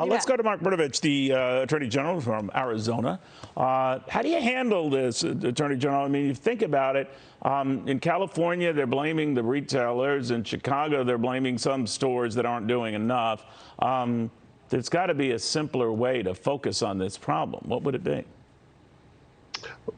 Let's go to Mark Brnovich, the Attorney General from Arizona. How do you handle this, Attorney General? I mean, you think about it. In California, they're blaming the retailers. In Chicago, they're blaming some stores that aren't doing enough. There's got to be a simpler way to focus on this problem. What would it be?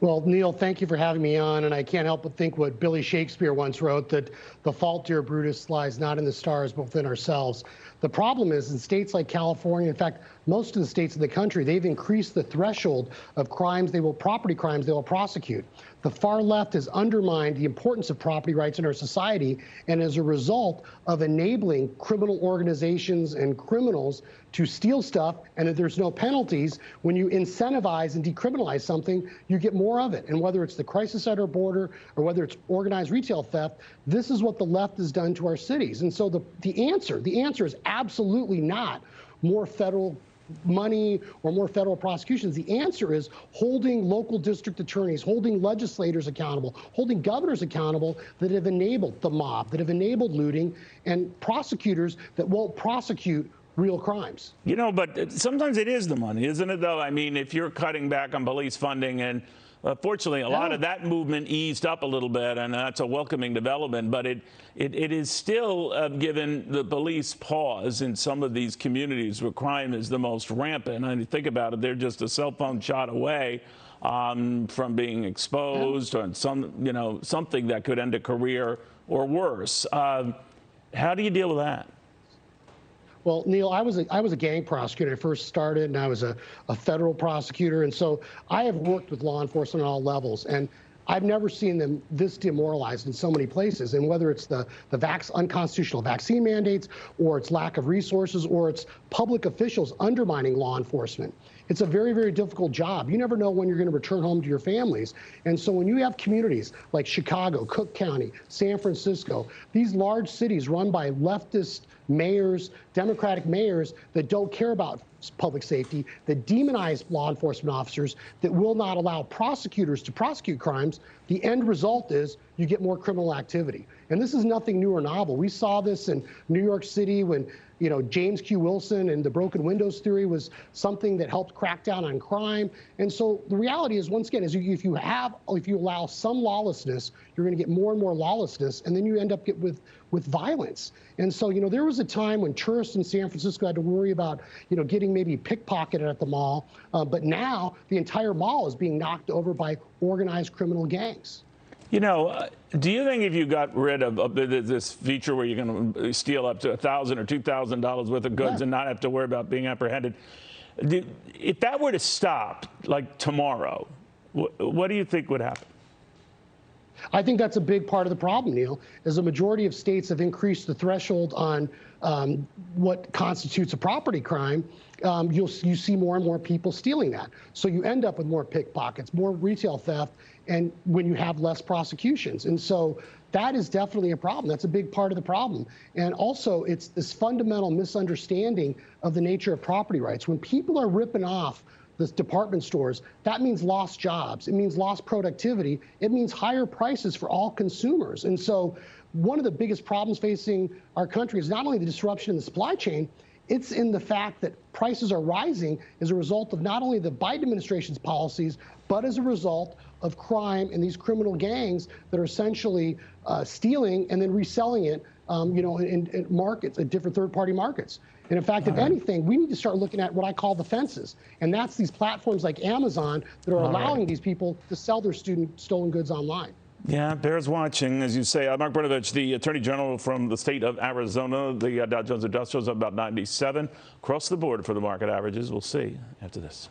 Well, Neil, thank you for having me on, and I can't help but think what Billy Shakespeare once wrote, that the fault, dear Brutus, lies not in the stars, but within ourselves. The problem is in states like California, in fact, most of the states in the country, they've increased the threshold of crimes property crimes they will prosecute. The far left has undermined the importance of property rights in our society, and as a result of enabling criminal organizations and criminals to steal stuff, and if there's no penalties, when you incentivize and decriminalize something, you get more of it. And whether it's the crisis at our border or whether it's organized retail theft, this is what the left has done to our cities. And so the answer is absolutely not more federal money or more federal prosecutions. The answer is holding local district attorneys, holding legislators accountable, holding governors accountable that have enabled the mob, that have enabled looting, and prosecutors that won't prosecute real crimes. You know, but sometimes it is the money, isn't it, though? I mean, if you're cutting back on police funding, and fortunately, a lot of that movement eased up a little bit, and that's a welcoming development, but it is still given the police pause in some of these communities where crime is the most rampant. And you think about it, they're just a cell phone shot away from being exposed or something that could end a career or worse. How do you deal with that? Well, Neil, I was a gang prosecutor. I first started, and I was a federal prosecutor. And so I have worked with law enforcement at all levels. And I've never seen them this demoralized in so many places. And whether it's the unconstitutional vaccine mandates, or it's lack of resources, or it's public officials undermining law enforcement, it's a very, very difficult job. You never know when you're going to return home to your families. And so when you have communities like Chicago, Cook County, San Francisco, these large cities run by leftist mayors, Democratic mayors that don't care about public safety, that demonize law enforcement officers, that will not allow prosecutors to prosecute crimes, the end result is you get more criminal activity. And this is nothing new or novel. We saw this in New York City when James Q. Wilson and the broken windows theory was something that helped crack down on crime. And so the reality is, once again, is if you allow some lawlessness, you're going to get more and more lawlessness, and then you end up with violence. And so, there was a time when tourists in San Francisco had to worry about, getting maybe pickpocketed at the mall. But now the entire mall is being knocked over by organized criminal gangs. Do you think if you got rid of this feature where you're going to steal up to $1,000 or $2,000 worth of goods and not have to worry about being apprehended, if that were to stop, like tomorrow, what do you think would happen? I think that's a big part of the problem, Neil, is a majority of states have increased the threshold on what constitutes a property crime. You see more and more people stealing that. So you end up with more pickpockets, more retail theft, and when you have less prosecutions. And so that is definitely a problem. That's a big part of the problem. And also, it's this fundamental misunderstanding of the nature of property rights. When people are ripping off the department stores, that means lost jobs. It means lost productivity. It means higher prices for all consumers. And so one of the biggest problems facing our country is not only the disruption in the supply chain, it's in the fact that prices are rising as a result of not only the Biden administration's policies, but as a result of crime and these criminal gangs that are essentially stealing and then reselling it, in markets, at different third-party markets. And in fact, if anything, we need to start looking at what I call the fences. And that's these platforms like Amazon that are allowing these people to sell their stolen goods online. Yeah, bears watching, as you say. Mark Brnovich, the Attorney General from the state of Arizona. The Dow Jones Industrial is up about 97 across the board for the market averages. We'll see after this.